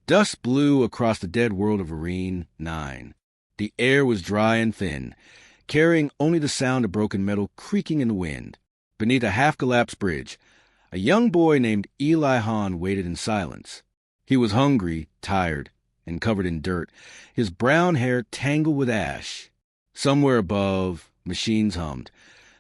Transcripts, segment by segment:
Dust blew across the dead world of Arene 9. The air was dry and thin, carrying only the sound of broken metal creaking in the wind. Beneath a half-collapsed bridge, a young boy named Eli Hahn waited in silence. He was hungry, tired, and covered in dirt, his brown hair tangled with ash. Somewhere above, machines hummed,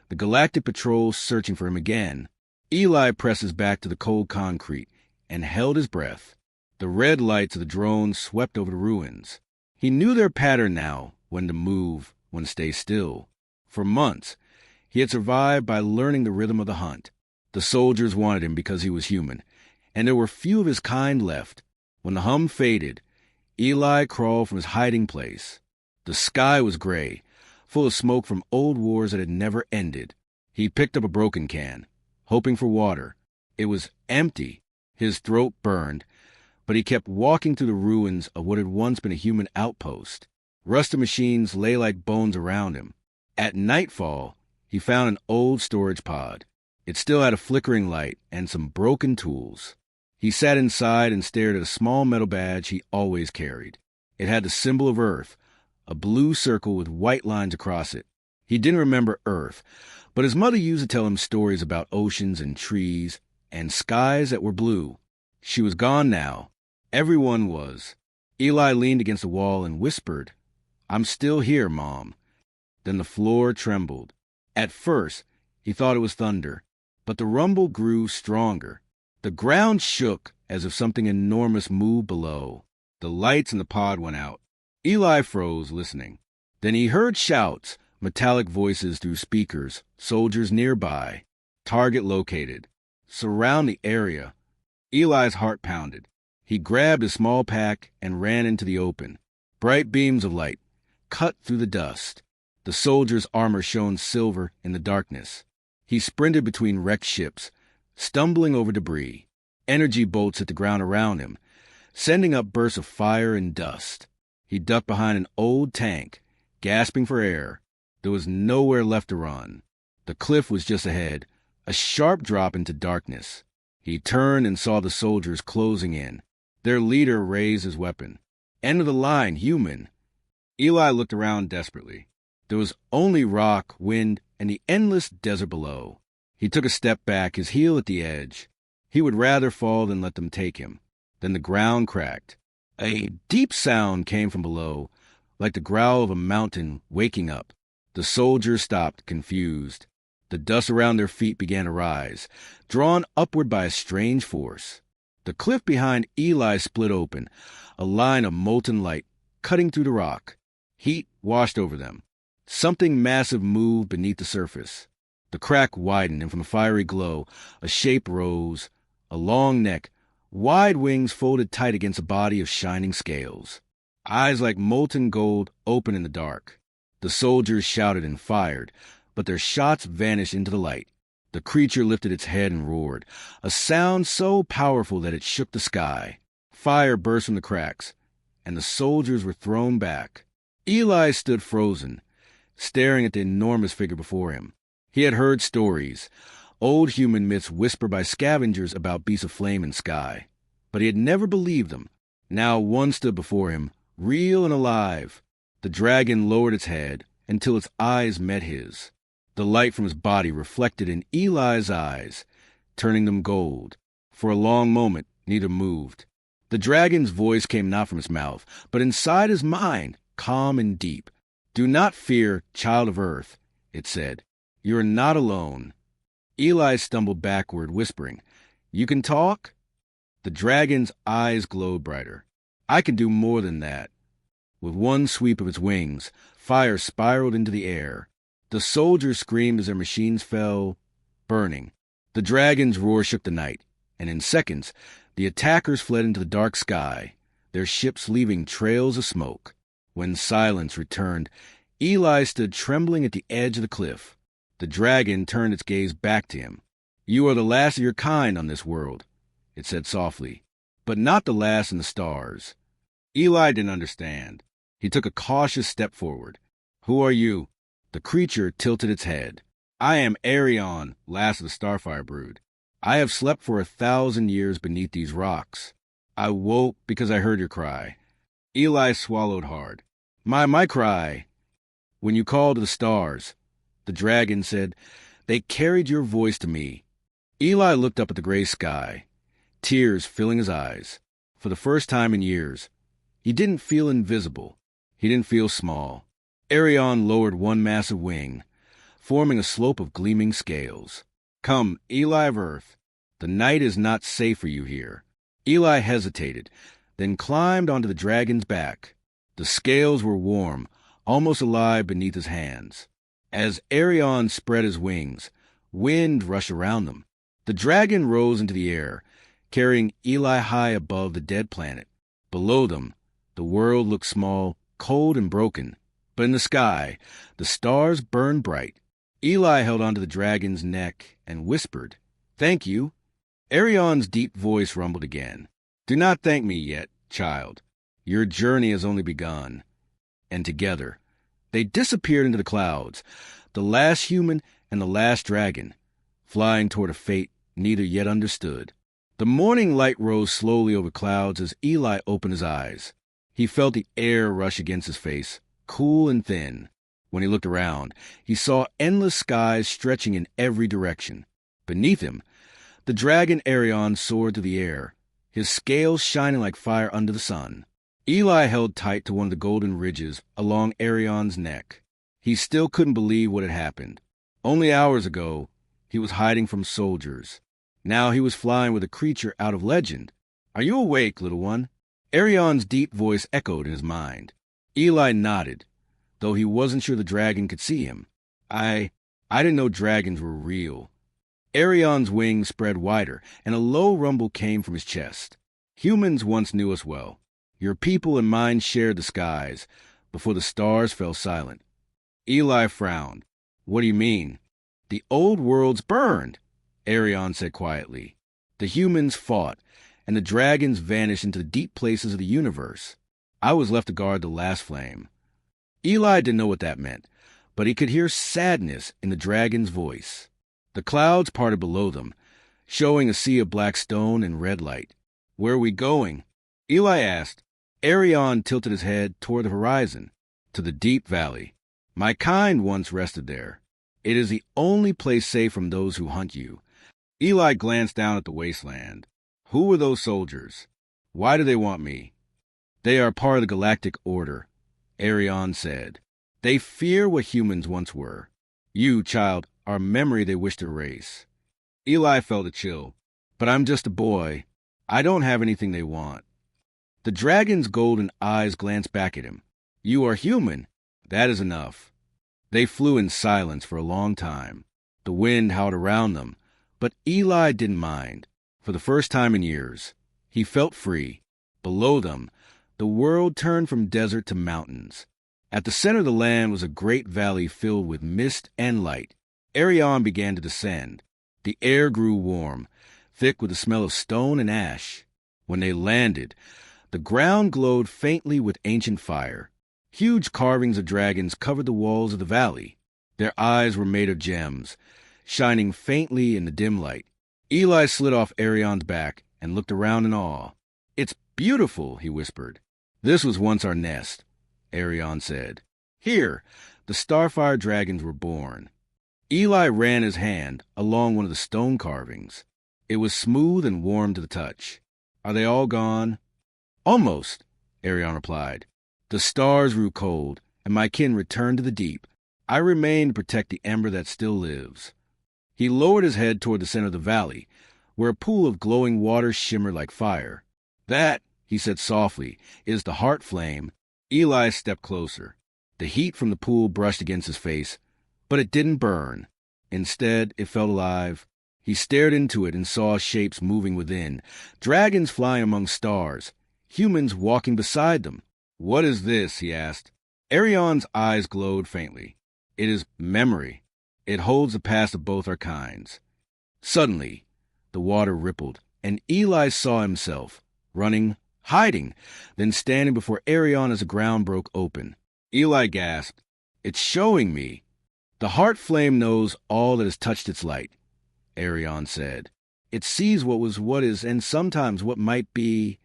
the Galactic patrol searching for him again. Eli pressed his back to the cold concrete and held his breath. The red lights of the drone swept over the ruins. He knew their pattern now, when to move, when to stay still. For months, he had survived by learning the rhythm of the hunt. The soldiers wanted him because he was human, and there were few of his kind left. When the hum faded, Eli crawled from his hiding place. The sky was gray, full of smoke from old wars that had never ended. He picked up a broken can, hoping for water. It was empty. His throat burned, but he kept walking through the ruins of what had once been a human outpost. Rusted machines lay like bones around him. At nightfall, he found an old storage pod. It still had a flickering light and some broken tools. He sat inside and stared at a small metal badge he always carried. It had the symbol of Earth, a blue circle with white lines across it. He didn't remember Earth, but his mother used to tell him stories about oceans and trees and skies that were blue. She was gone now. Everyone was. Eli leaned against the wall and whispered, "I'm still here, Mom." Then the floor trembled. At first, he thought it was thunder, but the rumble grew stronger. The ground shook as if something enormous moved below. The lights in the pod went out. Eli froze, listening. Then he heard shouts, metallic voices through speakers, soldiers nearby. Target located. Surround the area. Eli's heart pounded. He grabbed a small pack and ran into the open. Bright beams of light cut through the dust. The soldier's armor shone silver in the darkness. He sprinted between wrecked ships, stumbling over debris. Energy bolts hit the ground around him, sending up bursts of fire and dust. He ducked behind an old tank, gasping for air. There was nowhere left to run. The cliff was just ahead, a sharp drop into darkness. He turned and saw the soldiers closing in. Their leader raised his weapon. "End of the line, human." Eli looked around desperately. There was only rock, wind, and the endless desert below. He took a step back, his heel at the edge. He would rather fall than let them take him. Then the ground cracked. A deep sound came from below, like the growl of a mountain waking up. The soldiers stopped, confused. The dust around their feet began to rise, drawn upward by a strange force. The cliff behind Eli split open, a line of molten light cutting through the rock. Heat washed over them. Something massive moved beneath the surface. The crack widened, and from the fiery glow, a shape rose, a long neck, wide wings folded tight against a body of shining scales. Eyes like molten gold open in the dark. The soldiers shouted and fired, but their shots vanished into the light. The creature lifted its head and roared, a sound so powerful that it shook the sky. Fire burst from the cracks, and the soldiers were thrown back. Eli stood frozen, staring at the enormous figure before him. He had heard stories, old human myths whispered by scavengers about beasts of flame and sky, but he had never believed them. Now one stood before him, real and alive. The dragon lowered its head until its eyes met his. The light from his body reflected in Eli's eyes, turning them gold. For a long moment, neither moved. The dragon's voice came not from his mouth, but inside his mind, calm and deep. "Do not fear, child of Earth," it said. "You are not alone." Eli stumbled backward, whispering, "You can talk?" The dragon's eyes glowed brighter. "I can do more than that." With one sweep of its wings, fire spiraled into the air. The soldiers screamed as their machines fell, burning. The dragon's roar shook the night, and in seconds, the attackers fled into the dark sky, their ships leaving trails of smoke. When silence returned, Eli stood trembling at the edge of the cliff. The dragon turned its gaze back to him. "You are the last of your kind on this world," it said softly, "but not the last in the stars." Eli didn't understand. He took a cautious step forward. "Who are you?" The creature tilted its head. "I am Arion, last of the Starfire brood. I have slept for 1,000 years beneath these rocks. I woke because I heard your cry. Eli swallowed hard. My cry. When you called to the stars, the dragon said, they carried your voice to me. Eli looked up at the gray sky, tears filling his eyes. For the first time in years, he didn't feel invisible. He didn't feel small. Arion lowered one massive wing, forming a slope of gleaming scales. Come, Eli of Earth. The night is not safe for you here. Eli hesitated, then climbed onto the dragon's back. The scales were warm, almost alive beneath his hands. As Arion spread his wings, wind rushed around them. The dragon rose into the air, carrying Eli high above the dead planet. Below them, the world looked small, cold and broken. But in the sky, the stars burned bright. Eli held onto the dragon's neck and whispered, "Thank you." Arion's deep voice rumbled again. "Do not thank me yet, child. Your journey has only begun." And together, they disappeared into the clouds, the last human and the last dragon, flying toward a fate neither yet understood. The morning light rose slowly over clouds as Eli opened his eyes. He felt the air rush against his face, cool and thin. When he looked around, he saw endless skies stretching in every direction. Beneath him, the dragon Arion soared through the air, his scales shining like fire under the sun. Eli held tight to one of the golden ridges along Arion's neck. He still couldn't believe what had happened. Only hours ago, he was hiding from soldiers. Now he was flying with a creature out of legend. "Are you awake, little one?" Arion's deep voice echoed in his mind. Eli nodded, though he wasn't sure the dragon could see him. I didn't know dragons were real." Arion's wings spread wider, and a low rumble came from his chest. "Humans once knew us well. Your people and mine shared the skies, before the stars fell silent." Eli frowned. "What do you mean?" "The old worlds burned," Arion said quietly. "The humans fought, and the dragons vanished into the deep places of the universe. I was left to guard the last flame." Eli didn't know what that meant, but he could hear sadness in the dragon's voice. The clouds parted below them, showing a sea of black stone and red light. "Where are we going?" Eli asked. Arion tilted his head toward the horizon, to the deep valley. "My kind once rested there. It is the only place safe from those who hunt you." Eli glanced down at the wasteland. "Who were those soldiers? Why do they want me?" "They are part of the Galactic Order," Arion said. "They fear what humans once were. You, child, are a memory they wish to erase." Eli felt a chill. "But I'm just a boy. I don't have anything they want." The dragon's golden eyes glanced back at him. "You are human. That is enough." They flew in silence for a long time. The wind howled around them, but Eli didn't mind. For the first time in years, he felt free. Below them, the world turned from desert to mountains. At the center of the land was a great valley filled with mist and light. Arion began to descend. The air grew warm, thick with the smell of stone and ash. When they landed, the ground glowed faintly with ancient fire. Huge carvings of dragons covered the walls of the valley. Their eyes were made of gems, shining faintly in the dim light. Eli slid off Arion's back and looked around in awe. "It's beautiful," he whispered. "This was once our nest," Arion said. "Here, the starfire dragons were born." Eli ran his hand along one of the stone carvings. It was smooth and warm to the touch. "Are they all gone?" "Almost," Arion replied. "The stars grew cold, and my kin returned to the deep. I remain to protect the ember that still lives." He lowered his head toward the center of the valley, where a pool of glowing water shimmered like fire. "That," he said softly, "is the heart flame." Eli stepped closer. The heat from the pool brushed against his face, but it didn't burn. Instead, it felt alive. He stared into it and saw shapes moving within, dragons flying among stars, humans walking beside them. "What is this?" he asked. Arion's eyes glowed faintly. "It is memory. It holds the past of both our kinds." Suddenly, the water rippled, and Eli saw himself, running, hiding, then standing before Arion as the ground broke open. Eli gasped. "It's showing me." "The heart flame knows all that has touched its light," Arion said. "It sees what was, what is, and sometimes what might be."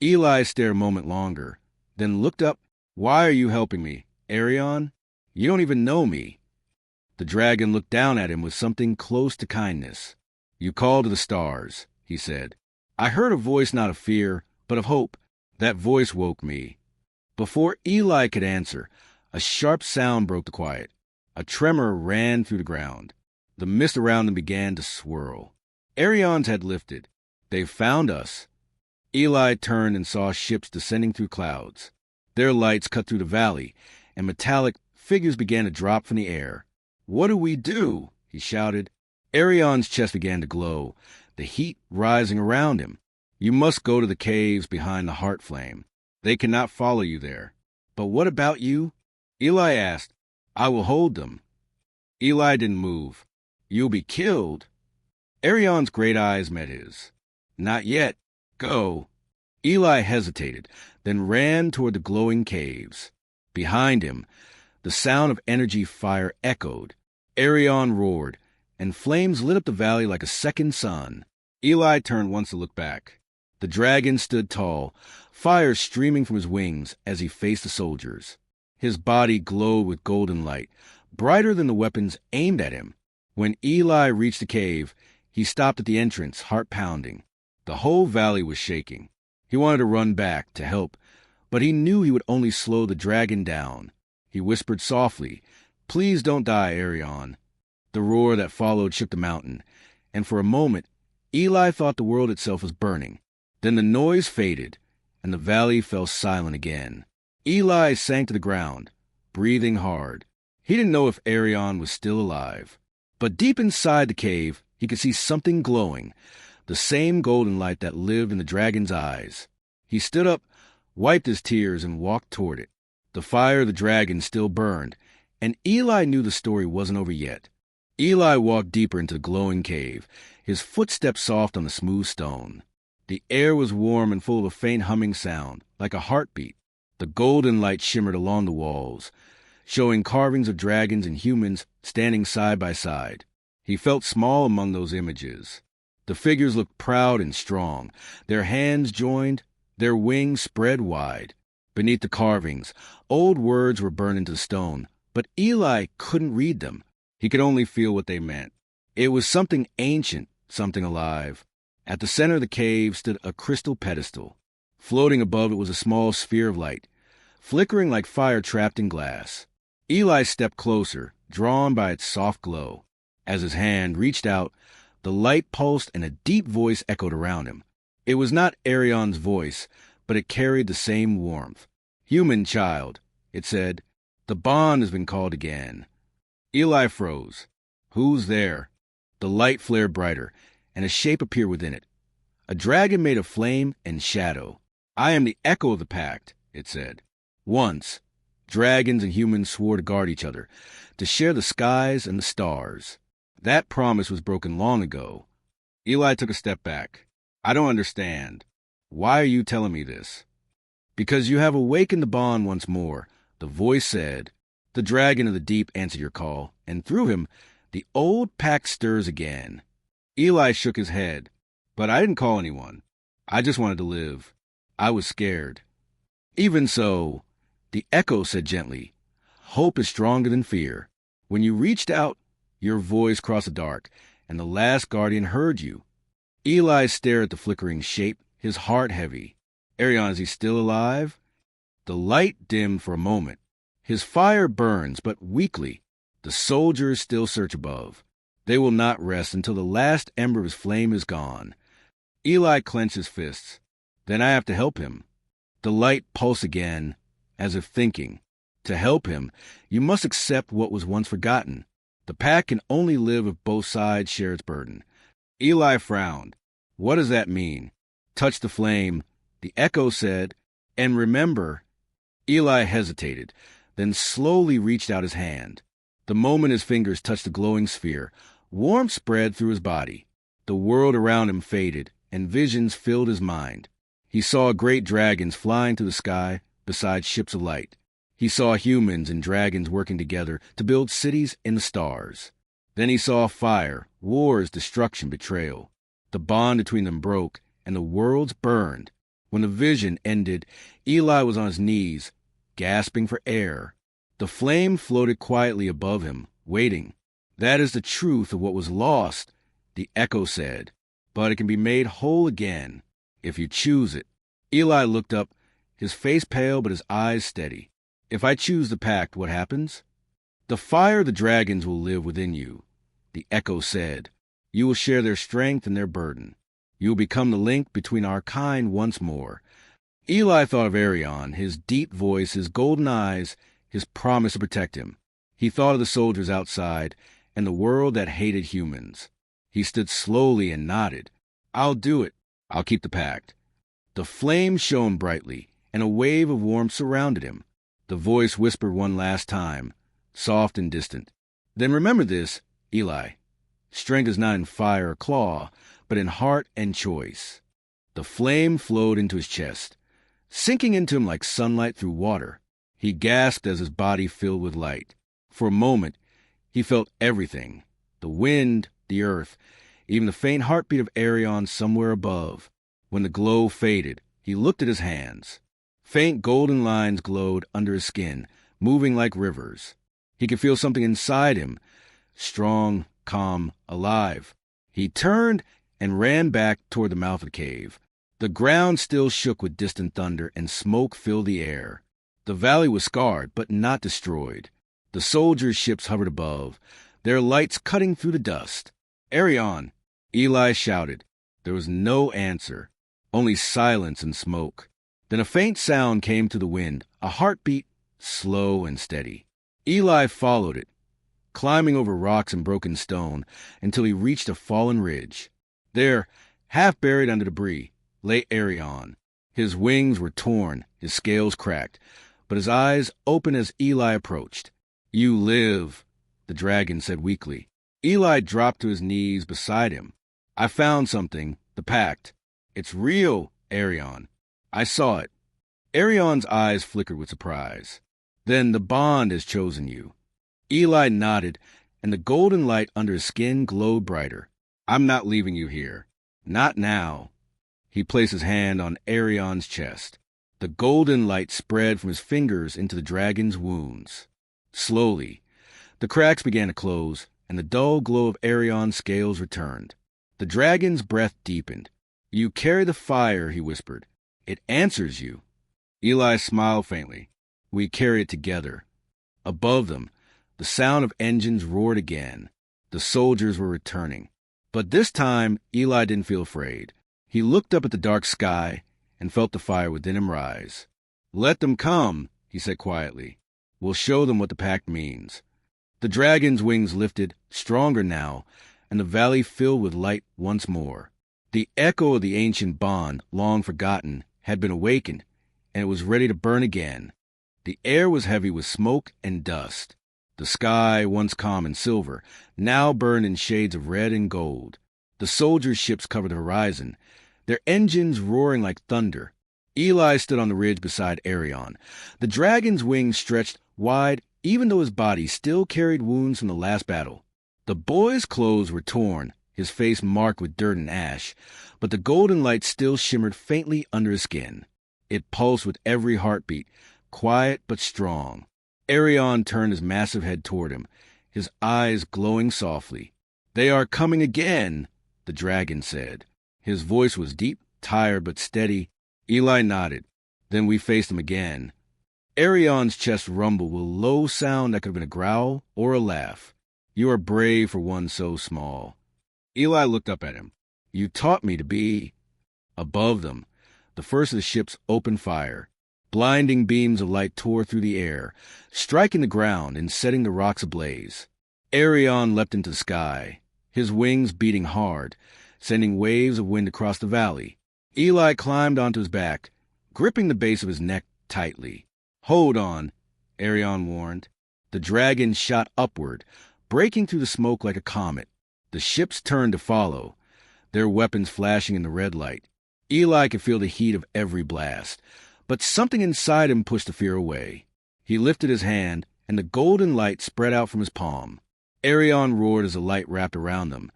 Eli stared a moment longer, then looked up. Why are you helping me, Arion? You don't even know me. The dragon looked down at him with something close to kindness. You called to the stars, he said. I heard a voice not of fear, but of hope. That voice woke me. Before Eli could answer, a sharp sound broke the quiet. A tremor ran through the ground. The mist around them began to swirl. Arion's had lifted. They've found us. Eli turned and saw ships descending through clouds. Their lights cut through the valley, and metallic figures began to drop from the air. What do we do? He shouted. Arion's chest began to glow, the heat rising around him. You must go to the caves behind the heart flame. They cannot follow you there. But what about you? Eli asked. I will hold them. Eli didn't move. You'll be killed. Arion's great eyes met his. Not yet. Go. Eli hesitated, then ran toward the glowing caves. Behind him, the sound of energy fire echoed. Arion roared, and flames lit up the valley like a second sun. Eli turned once to look back. The dragon stood tall, fire streaming from his wings as he faced the soldiers. His body glowed with golden light, brighter than the weapons aimed at him. When Eli reached the cave, he stopped at the entrance, heart pounding. The whole valley was shaking. He wanted to run back to help, but he knew he would only slow the dragon down. He whispered softly, Please don't die, Arion. The roar that followed shook the mountain, and for a moment, Eli thought the world itself was burning. Then the noise faded, and the valley fell silent again. Eli sank to the ground, breathing hard. He didn't know if Arion was still alive. But deep inside the cave, he could see something glowing, the same golden light that lived in the dragon's eyes. He stood up, wiped his tears, and walked toward it. The fire of the dragon still burned, and Eli knew the story wasn't over yet. Eli walked deeper into the glowing cave, his footsteps soft on the smooth stone. The air was warm and full of a faint humming sound, like a heartbeat. The golden light shimmered along the walls, showing carvings of dragons and humans standing side by side. He felt small among those images. The figures looked proud and strong, their hands joined, their wings spread wide. Beneath the carvings, old words were burned into the stone, but Eli couldn't read them. He could only feel what they meant. It was something ancient, something alive. At the center of the cave stood a crystal pedestal. Floating above it was a small sphere of light, flickering like fire trapped in glass. Eli stepped closer, drawn by its soft glow. As his hand reached out, the light pulsed and a deep voice echoed around him. It was not Arion's voice, but it carried the same warmth. Human child, it said, the bond has been called again. Eli froze. Who's there? The light flared brighter, and a shape appeared within it. A dragon made of flame and shadow. I am the echo of the pact, it said. Once, dragons and humans swore to guard each other, to share the skies and the stars. That promise was broken long ago. Eli took a step back. I don't understand. Why are you telling me this? Because you have awakened the bond once more, the voice said. The dragon of the deep answered your call, and through him, the old pact stirs again. Eli shook his head. But I didn't call anyone. I just wanted to live. I was scared. Even so, the echo said gently, hope is stronger than fear. When you reached out, your voice crossed the dark, and the last guardian heard you. Eli stared at the flickering shape, his heart heavy. Arion, is he still alive? The light dimmed for a moment. His fire burns, but weakly. The soldiers still search above. They will not rest until the last ember of his flame is gone. Eli clenched his fists. Then I have to help him. The light pulsed again, as if thinking. To help him, you must accept what was once forgotten. The pact can only live if both sides share its burden. Eli frowned. What does that mean? Touch the flame, the echo said, and remember. Eli hesitated, then slowly reached out his hand. The moment his fingers touched the glowing sphere, warmth spread through his body. The world around him faded, and visions filled his mind. He saw great dragons flying through the sky beside ships of light. He saw humans and dragons working together to build cities in the stars. Then he saw fire, wars, destruction, betrayal. The bond between them broke, and the worlds burned. When the vision ended, Eli was on his knees, gasping for air. The flame floated quietly above him, waiting. "That is the truth of what was lost," the echo said. "But it can be made whole again, if you choose it." Eli looked up, his face pale but his eyes steady. "If I choose the pact, what happens?" "The fire of the dragons will live within you," the echo said. "You will share their strength and their burden. You will become the link between our kind once more." Eli thought of Arion, his deep voice, his golden eyes, his promise to protect him. He thought of the soldiers outside and the world that hated humans. He stood slowly and nodded. "I'll do it. I'll keep the pact." The flame shone brightly, and a wave of warmth surrounded him. The voice whispered one last time, soft and distant. "Then remember this, Eli. Strength is not in fire or claw, but in heart and choice." The flame flowed into his chest, sinking into him like sunlight through water. He gasped as his body filled with light. For a moment, he felt everything, the wind, the earth, even the faint heartbeat of Arion somewhere above. When the glow faded, he looked at his hands. Faint golden lines glowed under his skin, moving like rivers. He could feel something inside him, strong, calm, alive. He turned and ran back toward the mouth of the cave. The ground still shook with distant thunder, and smoke filled the air. The valley was scarred, but not destroyed. The soldiers' ships hovered above, their lights cutting through the dust. "Arion!" Eli shouted. There was no answer, only silence and smoke. Then a faint sound came to the wind, a heartbeat, slow and steady. Eli followed it, climbing over rocks and broken stone until he reached a fallen ridge. There, half buried under debris, lay Arion. His wings were torn, his scales cracked, but his eyes open as Eli approached. "You live," the dragon said weakly. Eli dropped to his knees beside him. "I found something, the pact. It's real, Arion. I saw it." Arion's eyes flickered with surprise. "Then the bond has chosen you." Eli nodded, and the golden light under his skin glowed brighter. "I'm not leaving you here. Not now." He placed his hand on Arion's chest. The golden light spread from his fingers into the dragon's wounds. Slowly, the cracks began to close, and the dull glow of Arion's scales returned. The dragon's breath deepened. "You carry the fire," he whispered. "It answers you." Eli smiled faintly. "We carry it together." Above them, the sound of engines roared again. The soldiers were returning. But this time, Eli didn't feel afraid. He looked up at the dark sky and felt the fire within him rise. "Let them come," he said quietly. "We'll show them what the pact means." The dragon's wings lifted, stronger now, and the valley filled with light once more. The echo of the ancient bond, long forgotten, had been awakened, and it was ready to burn again. The air was heavy with smoke and dust. The sky, once calm and silver, now burned in shades of red and gold. The soldiers' ships covered the horizon, their engines roaring like thunder. Eli stood on the ridge beside Arion. The dragon's wings stretched wide, even though his body still carried wounds from the last battle. The boy's clothes were torn, his face marked with dirt and ash, but the golden light still shimmered faintly under his skin. It pulsed with every heartbeat, quiet but strong. Arion turned his massive head toward him, his eyes glowing softly. "They are coming again," the dragon said. His voice was deep, tired but steady. Eli nodded. Then we faced them again. Arion's chest rumbled with a low sound that could have been a growl or a laugh. "You are brave for one so small." Eli looked up at him. "You taught me to be." Above them, the first of the ships opened fire. Blinding beams of light tore through the air, striking the ground and setting the rocks ablaze. Arion leapt into the sky, his wings beating hard, sending waves of wind across the valley. Eli climbed onto his back, gripping the base of his neck tightly. "Hold on," Arion warned. The dragon shot upward, breaking through the smoke like a comet. The ships turned to follow, their weapons flashing in the red light. Eli could feel the heat of every blast, but something inside him pushed the fear away. He lifted his hand, and the golden light spread out from his palm. Arion roared as the light wrapped around them,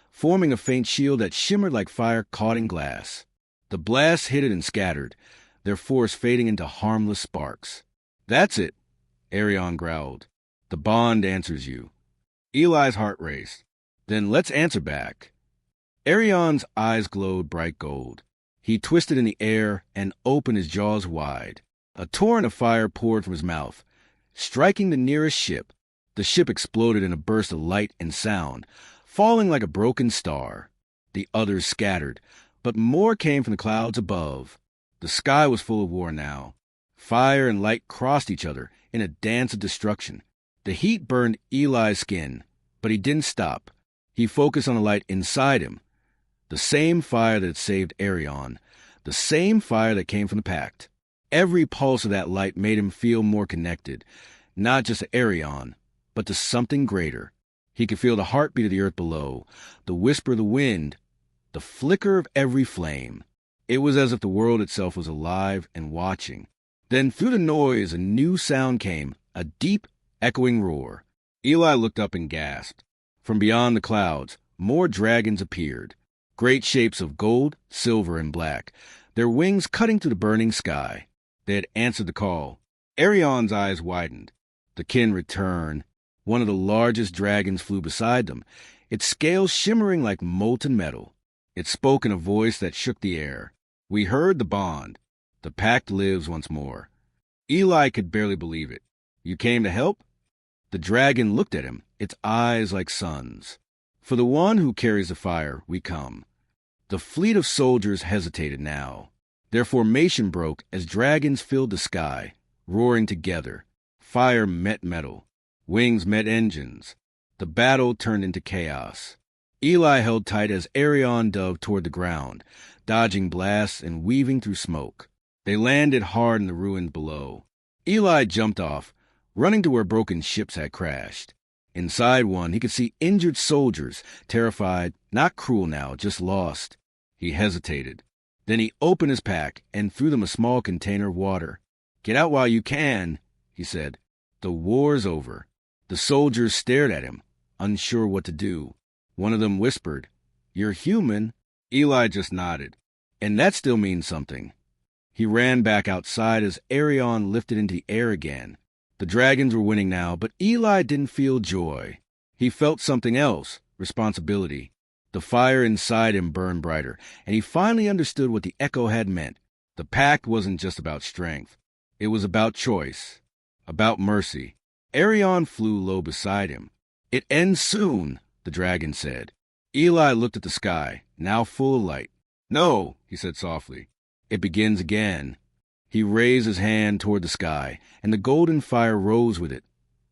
forming a faint shield that shimmered like fire caught in glass. The blast hit it and scattered, their force fading into harmless sparks. "That's it," Arion growled. "The bond answers you." Eli's heart raced. "Then let's answer back." Arion's eyes glowed bright gold. He twisted in the air and opened his jaws wide. A torrent of fire poured from his mouth, striking the nearest ship. The ship exploded in a burst of light and sound, falling like a broken star. The others scattered, but more came from the clouds above. The sky was full of war now. Fire and light crossed each other in a dance of destruction. The heat burned Eli's skin, but he didn't stop. He focused on the light inside him. The same fire that had saved Arion, the same fire that came from the pact. Every pulse of that light made him feel more connected, not just to Arion, but to something greater. He could feel the heartbeat of the earth below, the whisper of the wind, the flicker of every flame. It was as if the world itself was alive and watching. Then through the noise a new sound came, a deep, echoing roar. Eli looked up and gasped. From beyond the clouds, more dragons appeared, great shapes of gold, silver, and black, their wings cutting through the burning sky. They had answered the call. Arion's eyes widened. The kin returned. One of the largest dragons flew beside them, its scales shimmering like molten metal. It spoke in a voice that shook the air. "We heard the bond. The pact lives once more." Eli could barely believe it. "You came to help?" The dragon looked at him, its eyes like suns. "For the one who carries the fire, we come." The fleet of soldiers hesitated now. Their formation broke as dragons filled the sky, roaring together. Fire met metal. Wings met engines. The battle turned into chaos. Eli held tight as Arion dove toward the ground, dodging blasts and weaving through smoke. They landed hard in the ruins below. Eli jumped off, running to where broken ships had crashed. Inside one, he could see injured soldiers, terrified, not cruel now, just lost. He hesitated. Then he opened his pack and threw them a small container of water. "Get out while you can," he said. "The war's over." The soldiers stared at him, unsure what to do. One of them whispered, "You're human." Eli just nodded. "And that still means something." He ran back outside as Arion lifted into the air again. The dragons were winning now, but Eli didn't feel joy. He felt something else, responsibility. The fire inside him burned brighter, and he finally understood what the echo had meant. The pact wasn't just about strength. It was about choice, about mercy. Arion flew low beside him. "It ends soon," the dragon said. Eli looked at the sky, now full of light. "No," he said softly. "It begins again." He raised his hand toward the sky, and the golden fire rose with it,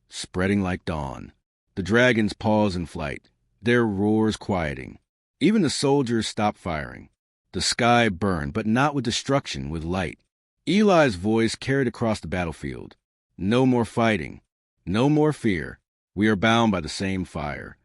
spreading like dawn. The dragons paused in flight, their roars quieting. Even the soldiers stopped firing. The sky burned, but not with destruction, with light. Eli's voice carried across the battlefield. "No more fighting. No more fear. We are bound by the same fire."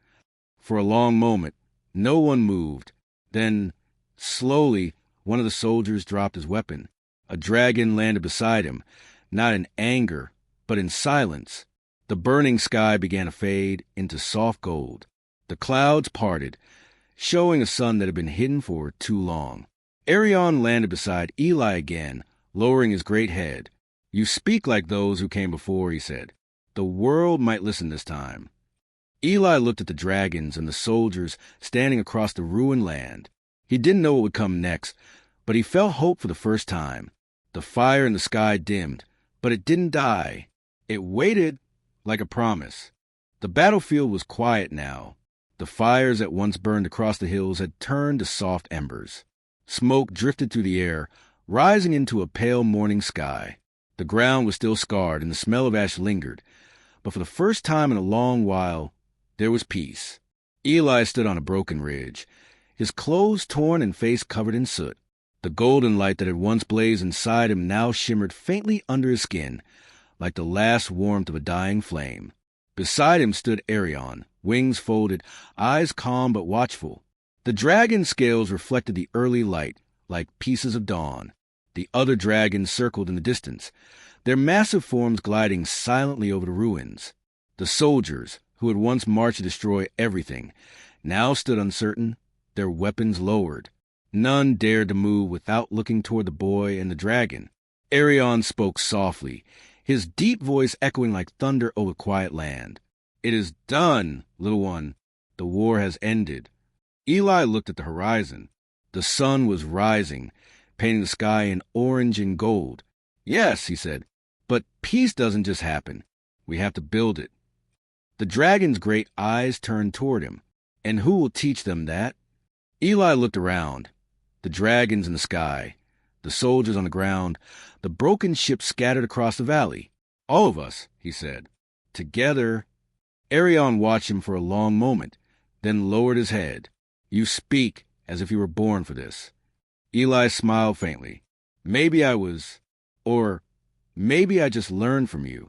For a long moment, no one moved. Then, slowly, one of the soldiers dropped his weapon. A dragon landed beside him, not in anger, but in silence. The burning sky began to fade into soft gold. The clouds parted, showing a sun that had been hidden for too long. Arion landed beside Eli again, lowering his great head. "You speak like those who came before," he said. "The world might listen this time." Eli looked at the dragons and the soldiers standing across the ruined land. He didn't know what would come next, but he felt hope for the first time. The fire in the sky dimmed, but it didn't die. It waited like a promise. The battlefield was quiet now. The fires that once burned across the hills had turned to soft embers. Smoke drifted through the air, rising into a pale morning sky. The ground was still scarred and the smell of ash lingered, but for the first time in a long while, there was peace. Eli stood on a broken ridge, his clothes torn and face covered in soot. The golden light that had once blazed inside him now shimmered faintly under his skin, like the last warmth of a dying flame. Beside him stood Arion, wings folded, eyes calm but watchful. The dragon scales reflected the early light, like pieces of dawn. The other dragons circled in the distance, their massive forms gliding silently over the ruins. The soldiers, who had once marched to destroy everything, now stood uncertain, their weapons lowered. None dared to move without looking toward the boy and the dragon. Arion spoke softly, his deep voice echoing like thunder over quiet land. "It is done, little one. The war has ended." Eli looked at the horizon. The sun was rising, painting the sky in orange and gold. "Yes," he said, "but peace doesn't just happen. We have to build it." The dragon's great eyes turned toward him. "And who will teach them that?" Eli looked around. The dragons in the sky, the soldiers on the ground, the broken ships scattered across the valley. "All of us," he said. "Together." Arion watched him for a long moment, then lowered his head. "You speak as if you were born for this." Eli smiled faintly. "Maybe I was, or maybe I just learned from you."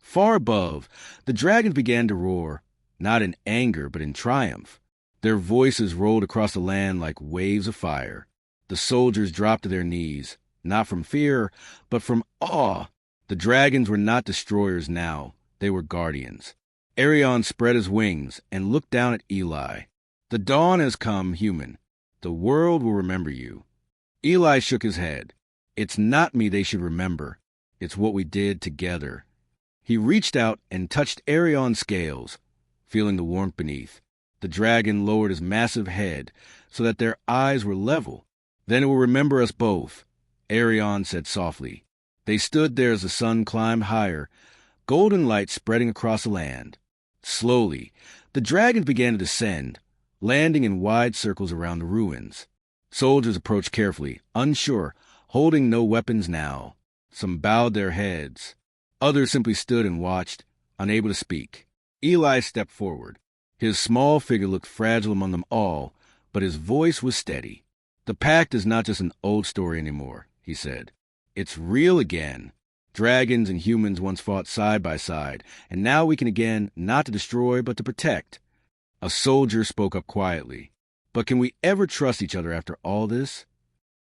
Far above, the dragons began to roar, not in anger but in triumph. Their voices rolled across the land like waves of fire. The soldiers dropped to their knees, not from fear, but from awe. The dragons were not destroyers now. They were guardians. Arion spread his wings and looked down at Eli. "The dawn has come, human. The world will remember you." Eli shook his head. "It's not me they should remember. It's what we did together." He reached out and touched Arion's scales, feeling the warmth beneath. The dragon lowered his massive head so that their eyes were level. "Then it will remember us both," Arion said softly. They stood there as the sun climbed higher, golden light spreading across the land. Slowly, the dragons began to descend, landing in wide circles around the ruins. Soldiers approached carefully, unsure, holding no weapons now. Some bowed their heads. Others simply stood and watched, unable to speak. Eli stepped forward. His small figure looked fragile among them all, but his voice was steady. "The pact is not just an old story anymore," he said. "It's real again. Dragons and humans once fought side by side, and now we can again not to destroy but to protect." A soldier spoke up quietly. "But can we ever trust each other after all this?"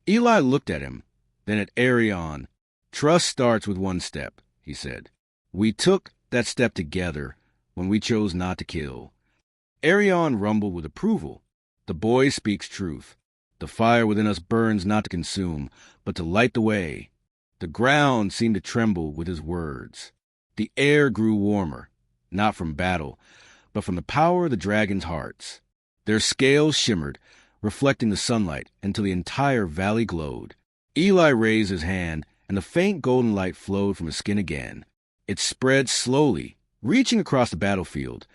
Eli looked at him, then at Arion. "Trust starts with one step," he said. "We took that step together when we chose not to kill." Arion rumbled with approval. "The boy speaks truth. The fire within us burns not to consume, but to light the way." The ground seemed to tremble with his words. The air grew warmer, not from battle, but from the power of the dragons' hearts. Their scales shimmered, reflecting the sunlight until the entire valley glowed. Eli raised his hand, and the faint golden light flowed from his skin again. It spread slowly, reaching across the battlefield,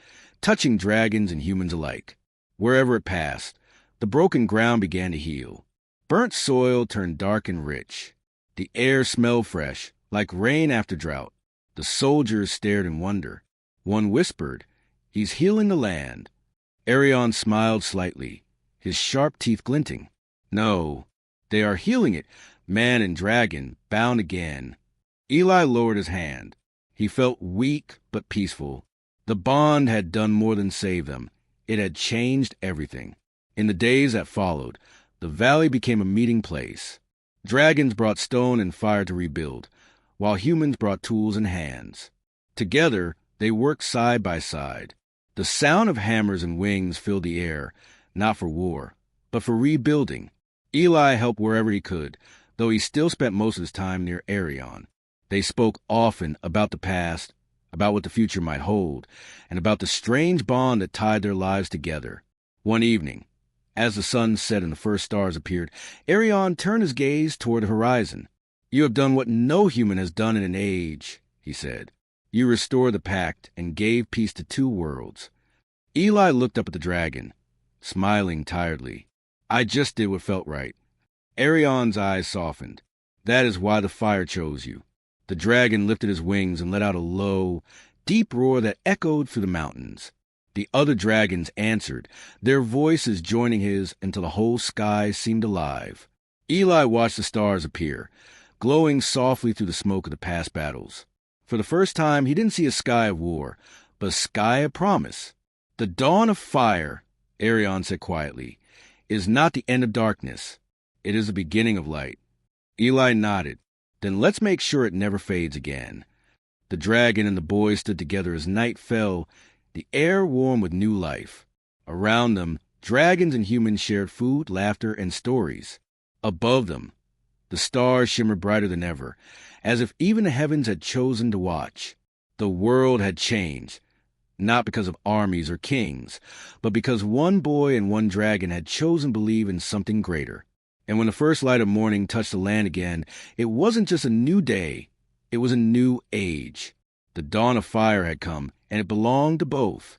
touching dragons and humans alike. Wherever it passed, the broken ground began to heal. Burnt soil turned dark and rich. The air smelled fresh, like rain after drought. The soldiers stared in wonder. One whispered, "He's healing the land." Arion smiled slightly, his sharp teeth glinting. "No, they are healing it, man and dragon, bound again." Eli lowered his hand. He felt weak but peaceful. The bond had done more than save them. It had changed everything. In the days that followed, the valley became a meeting place. Dragons brought stone and fire to rebuild, while humans brought tools and hands. Together, they worked side by side. The sound of hammers and wings filled the air, not for war, but for rebuilding. Eli helped wherever he could, though he still spent most of his time near Arion. They spoke often about the past, about what the future might hold, and about the strange bond that tied their lives together. One evening, as the sun set and the first stars appeared, Arion turned his gaze toward the horizon. "You have done what no human has done in an age," he said. "You restored the pact and gave peace to two worlds." Eli looked up at the dragon, smiling tiredly. "I just did what felt right." Arion's eyes softened. "That is why the fire chose you." The dragon lifted his wings and let out a low, deep roar that echoed through the mountains. The other dragons answered, their voices joining his until the whole sky seemed alive. Eli watched the stars appear, glowing softly through the smoke of the past battles. For the first time, he didn't see a sky of war, but a sky of promise. "The dawn of fire," Arion said quietly, "is not the end of darkness. It is the beginning of light." Eli nodded. "Then let's make sure it never fades again." The dragon and the boy stood together as night fell, the air warm with new life. Around them, Dragons and humans shared food, laughter, and stories. Above them, the stars shimmered brighter than ever, as if even the heavens had chosen to watch. The world had changed, not because of armies or kings, but because one boy and one dragon had chosen to believe in something greater. And when the first light of morning touched the land again, it wasn't just a new day, it was a new age. The dawn of fire had come, and it belonged to both.